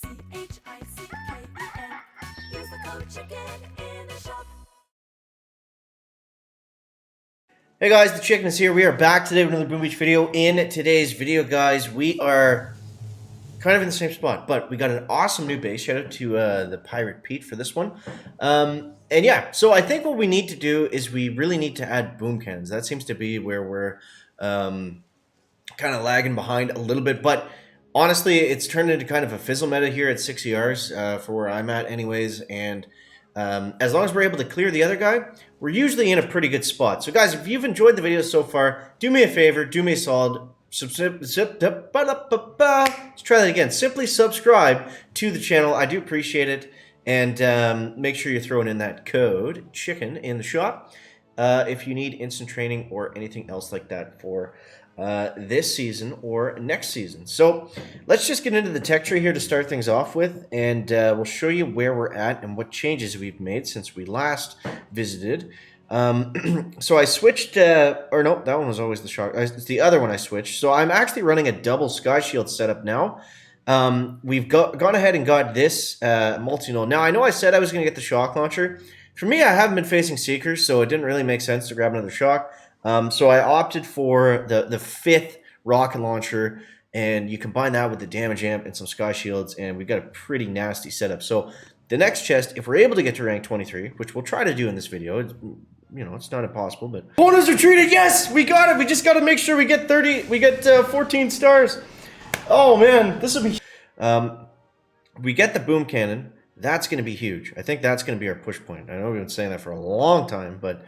Use the code CHICKEN in the shop. Hey guys, the Chicken is here. We are back today with another Boom Beach video. In today's video, guys, we are kind of in the same spot, but we got an awesome new base. Shout out to the Pirate Pete for this one. And yeah, so I think what we need to do is we really need to add boom cannons. That seems to be where we're kind of lagging behind a little bit, but honestly, it's turned into kind of a fizzle meta here at 6 ERs for where I'm at anyways, and as long as we're able to clear the other guy, we're usually in a pretty good spot. So guys, if you've enjoyed the video so far, do me a favor, do me a solid, let's try that again. Simply subscribe to the channel. I do appreciate it, and make sure you're throwing in that code CHICKEN in the shop if you need instant training or anything else like that for this season or next season. So let's just get into the tech tree here to start things off with, and we'll show you where we're at and what changes we've made since we last visited. So I switched, or no, that one was always the shock. It's the other one I switched. So I'm actually running a double sky shield setup now. We've gone ahead and got this multi-null. Now I know I said I was going to get the shock launcher. For me, I haven't been facing Seekers, so it didn't really make sense to grab another shock. So I opted for the 5th rocket launcher, and you combine that with the damage amp and some sky shields, and we've got a pretty nasty setup. So the next chest, if we're able to get to rank 23, which we'll try to do in this video, it's not impossible, but bonus retreated. Yes, we got it. We just got to make sure we get 14 stars. Oh man, this will be. We get the boom cannon. That's going to be huge. I think that's going to be our push point. I know we've been saying that for a long time, but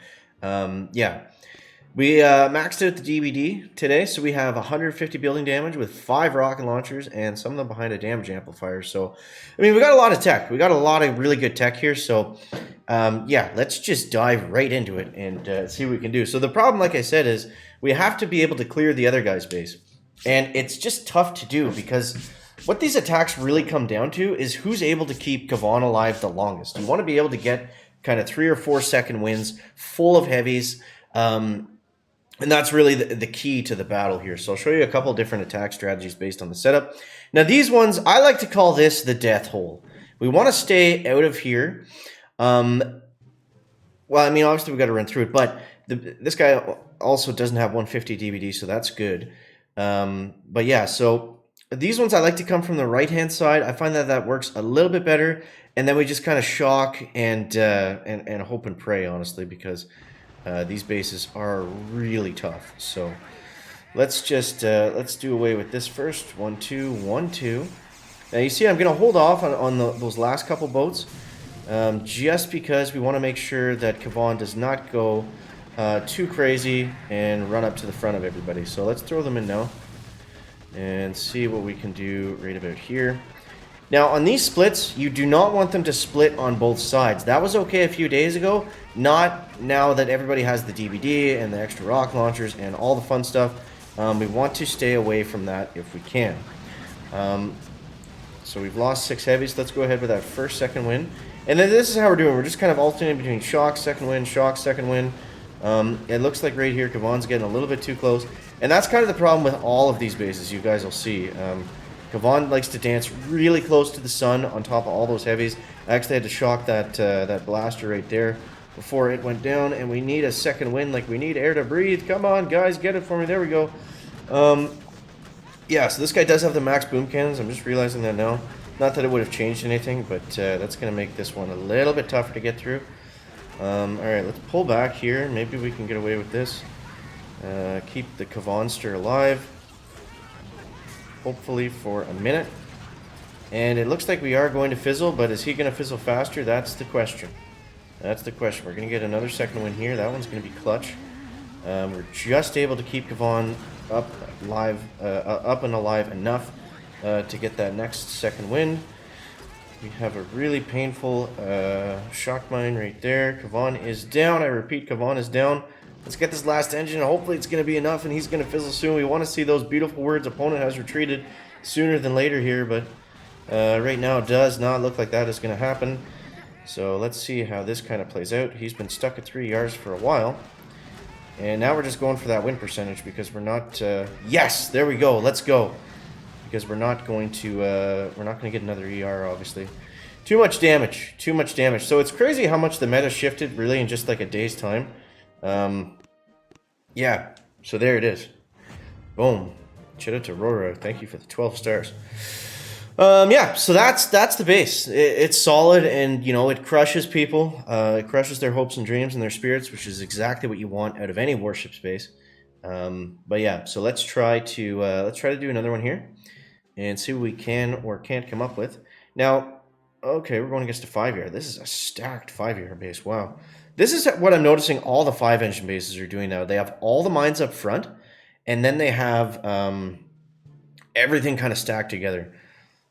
yeah. We maxed out the DBD today, so we have 150 building damage with 5 rocket launchers and some of them behind a damage amplifier. So, I mean, we got a lot of tech. We got a lot of really good tech here. So, yeah, let's just dive right into it and see what we can do. So the problem, like I said, is we have to be able to clear the other guy's base. And it's just tough to do because what these attacks really come down to is who's able to keep Kavan alive the longest. You want to be able to get kind of 3 or 4 second wins full of heavies. And that's really the key to the battle here. So I'll show you a couple different attack strategies based on the setup. Now these ones, I like to call this the death hole. We want to stay out of here. Well, I mean, obviously we've got to run through it, but this guy also doesn't have 150 DVD, so that's good. But yeah, so these ones I like to come from the right-hand side. I find that works a little bit better. And then we just kind of shock and hope and pray, honestly, because these bases are really tough. So let's just let's do away with this first. 1, 2, 1, 2. Now you see I'm going to hold off on those last couple boats just because we want to make sure that Kavan does not go too crazy and run up to the front of everybody. So let's throw them in now and see what we can do right about here. Now, on these splits, you do not want them to split on both sides. That was okay a few days ago, not now that everybody has the DVD and the extra rock launchers and all the fun stuff. We want to stay away from that if we can. So we've lost 6 heavies. Let's go ahead with that first second win. And then this is how we're doing. We're just kind of alternating between shock, second win, shock, second win. It looks like right here, Kavan's getting a little bit too close. And that's kind of the problem with all of these bases, you guys will see. Kavan likes to dance really close to the sun on top of all those heavies. I actually had to shock that blaster right there before it went down, and we need a second win. Like, we need air to breathe. Come on, guys, get it for me. There we go. Yeah, so this guy does have the max boom cannons. I'm just realizing that now. Not that it would have changed anything, but that's going to make this one a little bit tougher to get through. Alright, let's pull back here. Maybe we can get away with this. Keep the Kavanster alive. Hopefully for a minute. And it looks like we are going to fizzle, but is he going to fizzle faster? That's the question. That's the question. We're going to get another second win here. That one's going to be clutch. We're just able to keep Kavan up and alive enough to get that next second win. We have a really painful shock mine right there. Kavan is down. I repeat, Kavan is down. Let's get this last engine. Hopefully it's going to be enough, and he's going to fizzle soon. We want to see those beautiful words, opponent has retreated, sooner than later here, but right now it does not look like that is going to happen. So let's see how this kind of plays out. He's been stuck at 3 yards for a while. And now we're just going for that win percentage because we're not... yes, there we go. Let's go. because we're not going to get another ER, obviously. Too much damage. Too much damage. So it's crazy how much the meta shifted really in just like a day's time. Yeah. So there it is. Boom. Shout out to Rora. Thank you for the 12 stars. Yeah, so that's the base. It's solid, and you know it crushes people. It crushes their hopes and dreams and their spirits, which is exactly what you want out of any warship space. But yeah, so let's try to do another one here, and see what we can or can't come up with. Now, okay, we're going against a 5-year. This is a stacked 5-year base. Wow, this is what I'm noticing. All the 5-engine bases are doing now. They have all the mines up front, and then they have everything kind of stacked together.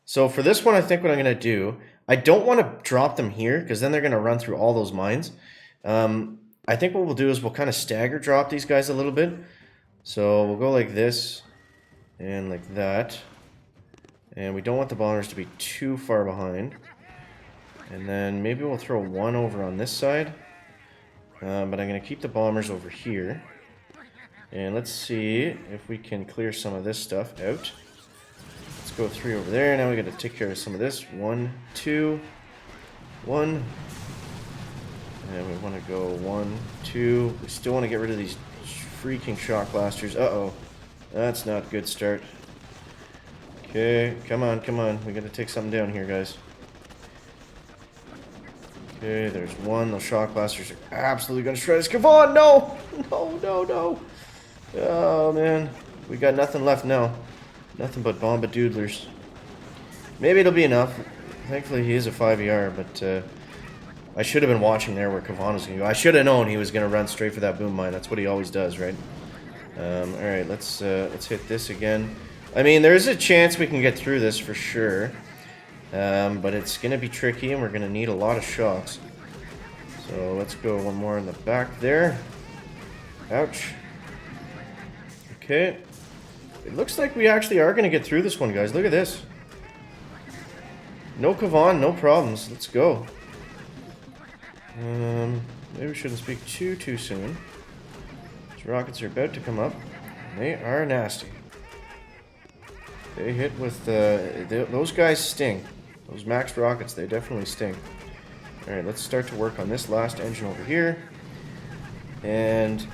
So for this one, I think what I'm going to do, I don't want to drop them here because then they're going to run through all those mines. I think what we'll do is we'll kind of stagger drop these guys a little bit. So we'll go like this and like that. And we don't want the bombers to be too far behind. And then maybe we'll throw one over on this side. But I'm going to keep the bombers over here. And let's see if we can clear some of this stuff out. Go 3 over there. Now we got to take care of some of this. 1, 2, 1. And we want to go 1, 2. We still want to get rid of these freaking shock blasters. Uh-oh. That's not a good start. Okay, come on, come on. We got to take something down here, guys. Okay, there's one. Those shock blasters are absolutely going to shred us. Come on, no! No, no, no. Oh, man. We got nothing left now. Nothing but bomba-doodlers. Maybe it'll be enough. Thankfully, he is a 5-ER, but I should have been watching there where Kavan was going to go. I should have known he was going to run straight for that boom mine. That's what he always does, right? Alright, let's hit this again. I mean, there is a chance we can get through this for sure. But it's going to be tricky, and we're going to need a lot of shots. So let's go one more in the back there. Ouch. Okay. It looks like we actually are going to get through this one, guys. Look at this. No Kavan, no problems. Let's go. Maybe we shouldn't speak too soon. These rockets are about to come up. They are nasty. They hit with those guys sting. Those max rockets, they definitely sting. Alright, let's start to work on this last engine over here. And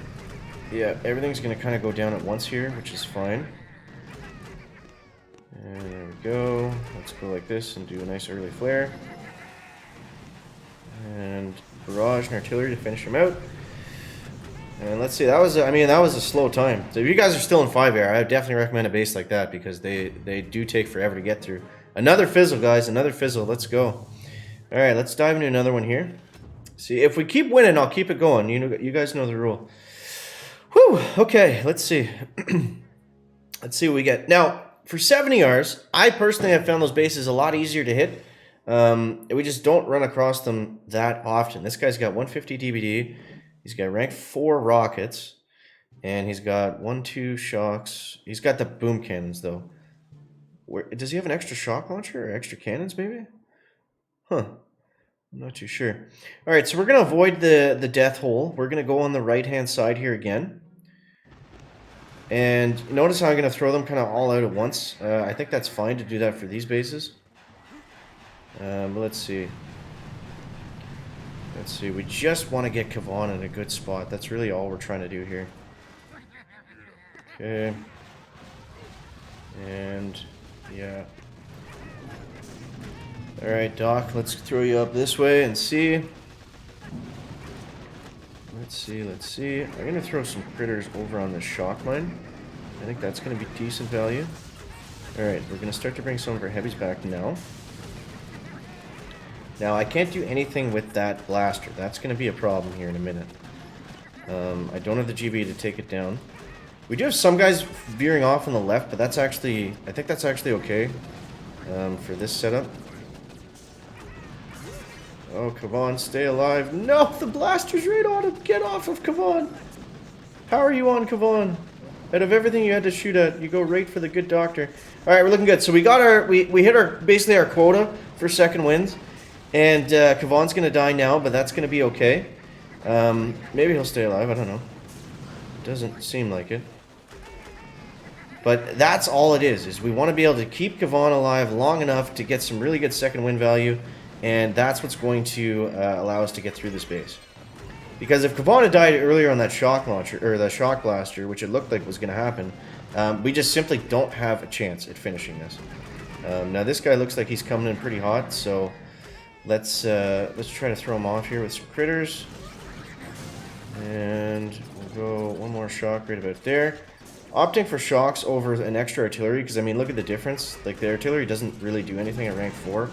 yeah, everything's going to kind of go down at once here, which is fine. And there we go. Let's go like this and do a nice early flare. And barrage and artillery to finish them out. And let's see, that was a slow time. So if you guys are still in 5-air, I would definitely recommend a base like that because they do take forever to get through. Another fizzle, guys, another fizzle. Let's go. Alright, let's dive into another one here. See, if we keep winning, I'll keep it going. You guys know the rule. Whew, okay, let's see. Let's see what we get. Now, for 7ERs, I personally have found those bases a lot easier to hit. We just don't run across them that often. This guy's got 150 DBD. He's got rank 4 rockets. And he's got 1, 2 shocks. He's got the boom cannons, though. Does he have an extra shock launcher or extra cannons, maybe? Huh. I'm not too sure. Alright, so we're going to avoid the death hole. We're going to go on the right-hand side here again. And notice how I'm going to throw them kind of all out at once. I think that's fine to do that for these bases. But let's see. Let's see. We just want to get Kavan in a good spot. That's really all we're trying to do here. Okay. And, yeah. Alright, Doc, let's throw you up this way and see. Let's see. I'm going to throw some critters over on the shock mine. I think that's going to be decent value. Alright, we're going to start to bring some of our heavies back now. Now, I can't do anything with that blaster. That's going to be a problem here in a minute. I don't have the GV to take it down. We do have some guys veering off on the left, but that's actually... I think that's actually okay for this setup. Oh, Kavan, stay alive. No, the blaster's right on him. Get off of Kavan. How are you on Kavan? Out of everything you had to shoot at, you go right for the good doctor. All right, we're looking good. So we got our... We hit our basically our quota for second wins. And Kavan's going to die now, but that's going to be okay. Maybe he'll stay alive. I don't know. Doesn't seem like it. But that's all it is we want to be able to keep Kavan alive long enough to get some really good second win value, and that's what's going to allow us to get through this base. Because if Kavan had died earlier on that shock launcher, or the shock blaster, which it looked like was going to happen, we just simply don't have a chance at finishing this. Now this guy looks like he's coming in pretty hot, so let's try to throw him off here with some critters. And we'll go one more shock right about there. Opting for shocks over an extra artillery, because I mean, look at the difference. Like, the artillery doesn't really do anything at rank 4.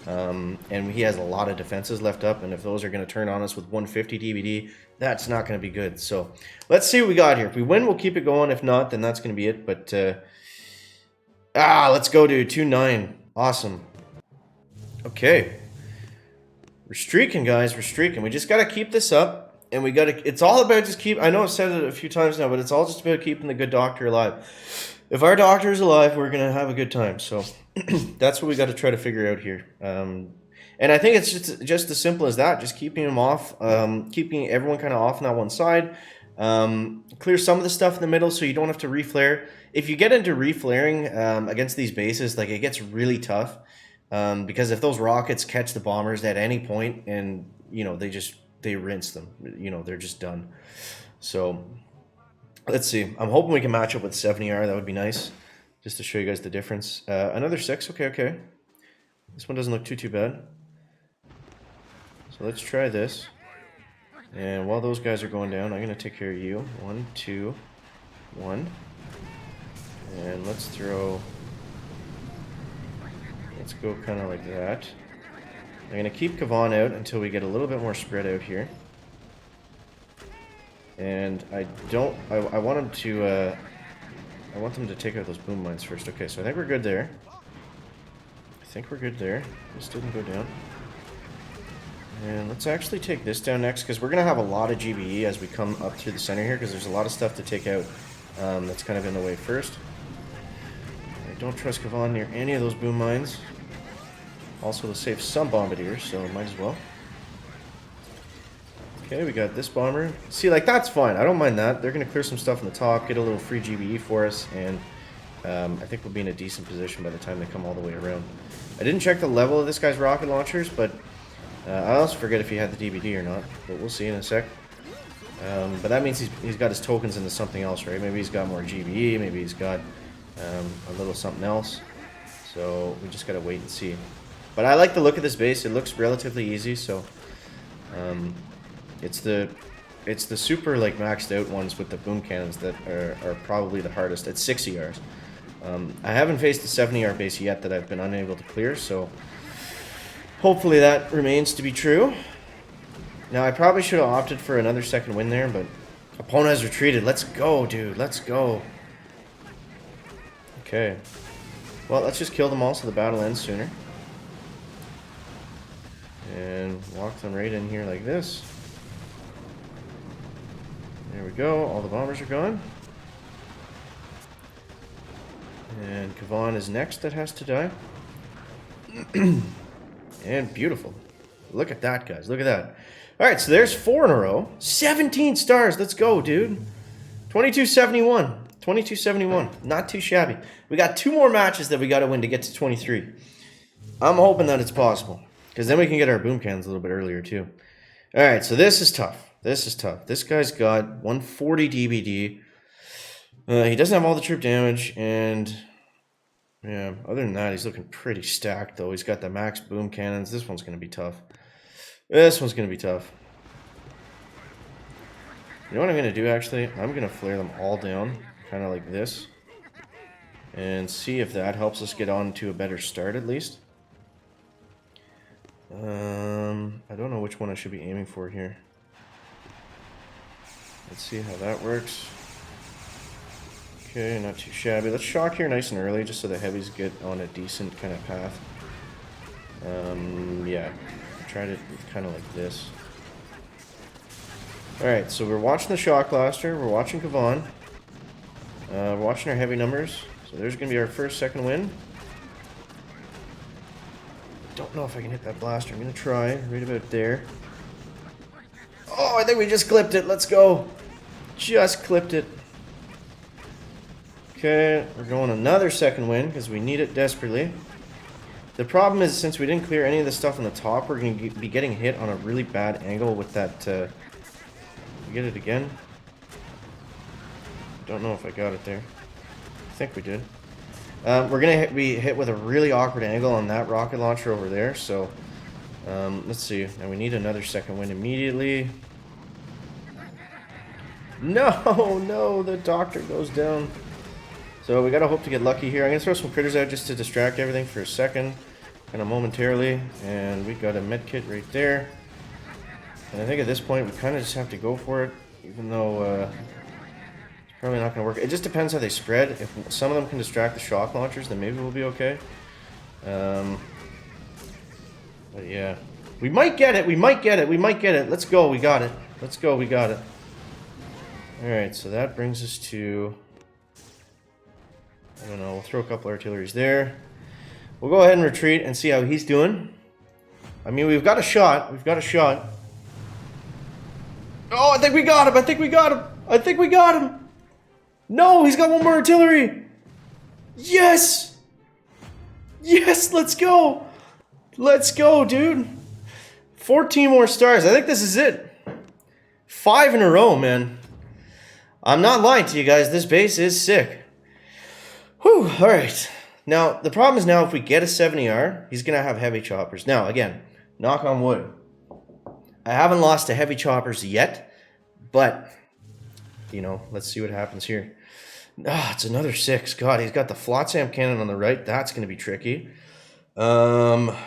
And he has a lot of defenses left up, and if those are going to turn on us with 150 DBD, that's not going to be good. So let's see what we got here. If we win, we'll keep it going. If not, then that's going to be it. But let's go, dude. 2-9. Awesome. Okay, we're streaking, guys. We're streaking. We just got to keep this up. And we gotta, it's all about just keep, I know I've said it a few times now, but it's all just about keeping the good doctor alive. If our doctor is alive, we're gonna have a good time. So that's what we got to try to figure out here. And I think it's just as simple as that. Just keeping him off, keeping everyone kind of off on that one side. Clear some of the stuff in the middle so you don't have to reflare. If you get into reflaring against these bases, like, it gets really tough. Because if those rockets catch the bombers at any point, and you know, they rinse them, you know, they're just done. So let's see. I'm hoping we can match up with 70R. That would be nice, just to show you guys the difference. Another 6. Okay. This one doesn't look too bad. So let's try this. And while those guys are going down, I'm going to take care of you. 1, 2, 1. And let's go kind of like that. I'm going to keep Kavan out until we get a little bit more spread out here. And I want them to take out those boom mines first. Okay, so I think we're good there. This didn't go down. And let's actually take this down next, because we're going to have a lot of GBE as we come up through the center here, because there's a lot of stuff to take out that's kind of in the way first. I don't trust Kavan near any of those boom mines. Also to save some bombardiers, so might as well. Okay, we got this bomber. See, like, that's fine. I don't mind that. They're going to clear some stuff on the top, get a little free GBE for us, and I think we'll be in a decent position by the time they come all the way around. I didn't check the level of this guy's rocket launchers, but I also forget if he had the DBD or not, but we'll see in a sec. But that means he's got his tokens into something else, right? Maybe he's got more GBE, maybe he's got a little something else. So we just got to wait and see. But I like the look of this base. It looks relatively easy, so it's the super, like, maxed out ones with the boom cannons that are probably the hardest at 60 Rs. I haven't faced the 70 R base yet that I've been unable to clear, so hopefully that remains to be true. Now, I probably should have opted for another second win there, but opponent has retreated. Let's go, dude. Let's go. Okay. Well, let's just kill them all so the battle ends sooner. And walk them right in here like this. There we go. All the bombers are gone. And Kavan is next that has to die. And beautiful. Look at that, guys. Look at that. Alright, so there's 4 in a row. 17 stars. Let's go, dude. 2271. 2271. Not too shabby. We got 2 more matches that we got to win to get to 23. I'm hoping that it's possible, because then we can get our boom cannons a little bit earlier, too. Alright, so this is tough. This guy's got 140 DBD. He doesn't have all the troop damage, and yeah, other than that, he's looking pretty stacked, though. He's got the max boom cannons. This one's going to be tough. You know what I'm going to do, actually? I'm going to flare them all down, kind of like this, and see if that helps us get on to a better start, at least. I don't know which one I should be aiming for here. Let's see how that works. Okay, not too shabby. Let's shock here nice and early, just so the heavies get on a decent kind of path. Yeah, try to kind of like this. Alright, so we're watching the shock blaster, we're watching Kavan, we're watching our heavy numbers. So there's going to be our first second win. Don't know if I can hit that blaster. I'm going to try right about there. Oh, I think we just clipped it. Let's go. Just clipped it. Okay, we're going another second wind because we need it desperately. The problem is, since we didn't clear any of the stuff on the top, we're going to be getting hit on a really bad angle with that. We get it again? Don't know if I got it there. I think we did. We're going to be hit with a really awkward angle on that rocket launcher over there, so let's see. Now we need another second wind immediately. No, no, the doctor goes down. So we gotta hope to get lucky here. I'm gonna throw some critters out just to distract everything for a second, kind of momentarily. And we got a med kit right there. And I think at this point we kind of just have to go for it, even though it's probably not gonna work. It just depends how they spread. If some of them can distract the shock launchers, then maybe we'll be okay. But yeah, we might get it. We might get it. We might get it. Let's go. We got it. Let's go. We got it. All right. So that brings us to. I don't know, we'll throw a couple artilleries there. We'll go ahead and retreat and see how he's doing. I mean, we've got a shot. We've got a shot. Oh, I think we got him. I think we got him. I think we got him. No, he's got one more artillery. Yes. Yes, let's go. Let's go, dude. 14 more stars. I think this is it. 5 in a row, man. I'm not lying to you guys. This base is sick. Whew, alright. Now, the problem is now if we get a 70R, he's going to have heavy choppers. Now, again, knock on wood. I haven't lost to heavy choppers yet, but, you know, let's see what happens here. Ah, it's another 6. God, he's got the Flotsam cannon on the right. That's going to be tricky. Alright.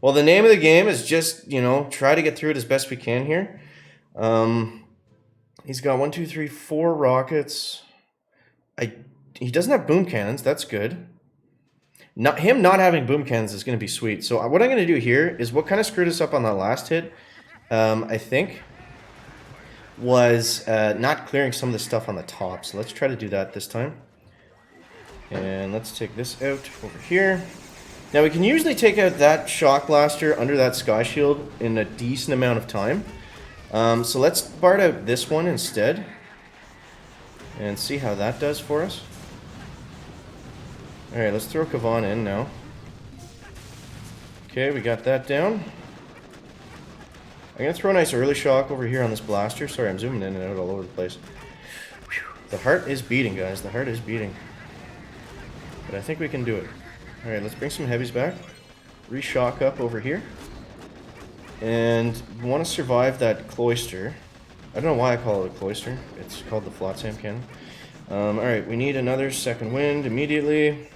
Well, the name of the game is just, you know, try to get through it as best we can here. He's got 1, 2, 3, 4 rockets. He doesn't have boom cannons. That's good. Him not having boom cannons is going to be sweet. So what I'm going to do here is what kind of screwed us up on that last hit, I think, was not clearing some of the stuff on the top. So let's try to do that this time. And let's take this out over here. Now we can usually take out that shock blaster under that sky shield in a decent amount of time. So let's BART out this one instead. And see how that does for us. Alright, let's throw Kavan in now. Okay, we got that down. I'm going to throw a nice early shock over here on this blaster. Sorry, I'm zooming in and out all over the place. Whew. The heart is beating, guys. The heart is beating. But I think we can do it. Alright, let's bring some heavies back. Re-shock up over here. And we want to survive that cloister. I don't know why I call it a cloister. It's called the Flotsam cannon. Alright, we need another second wind immediately.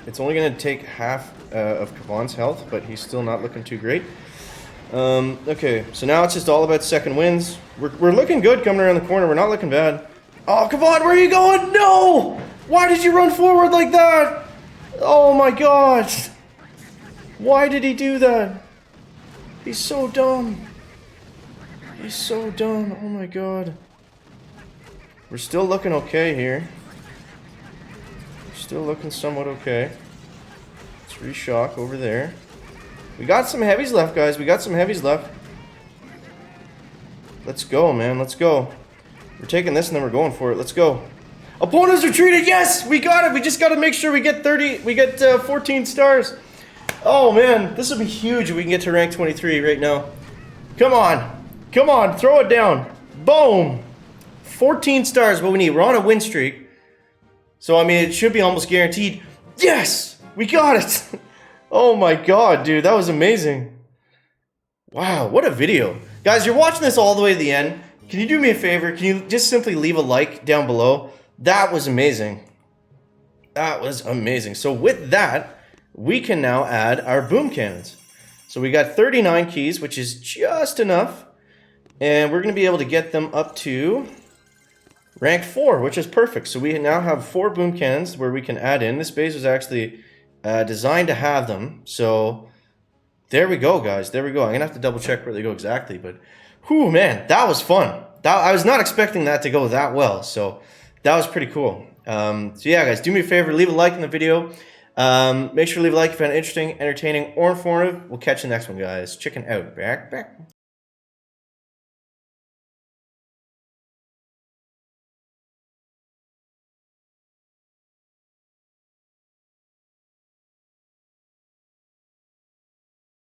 It's only going to take half of Kavan's health, but he's still not looking too great. Okay, so now it's just all about second winds. We're looking good coming around the corner. We're not looking bad. Oh, Kavan, where are you going? No! Why did you run forward like that? Oh my god! Why did he do that? He's so dumb. He's so dumb. Oh my god. We're still looking okay here. We're still looking somewhat okay. Let's re-shock over there. We got some heavies left, guys. We got some heavies left. Let's go, man. Let's go. We're taking this and then we're going for it. Let's go. Opponents retreated. Yes! We got it. We just got to make sure we get 14 stars. Oh, man. This will be huge if we can get to rank 23 right now. Come on. Come on. Throw it down. Boom. 14 stars, what we need. We're on a win streak. So, I mean, it should be almost guaranteed. Yes! We got it! Oh my god, dude. That was amazing. Wow, what a video. Guys, you're watching this all the way to the end. Can you do me a favor? Can you just simply leave a like down below? That was amazing. That was amazing. So with that, we can now add our boom cannons. So we got 39 keys, which is just enough. And we're going to be able to get them up to rank 4, which is perfect. So we now have 4 boom cannons where we can add in. This base was actually designed to have them. So there we go, guys. There we go. I'm going to have to double check where they go exactly. But, whew, man, that was fun. I was not expecting that to go that well. So that was pretty cool. So yeah, guys, do me a favor. Leave a like in the video. Make sure to leave a like if you found it interesting, entertaining, or informative. We'll catch you next one, guys. Chicken out. Back.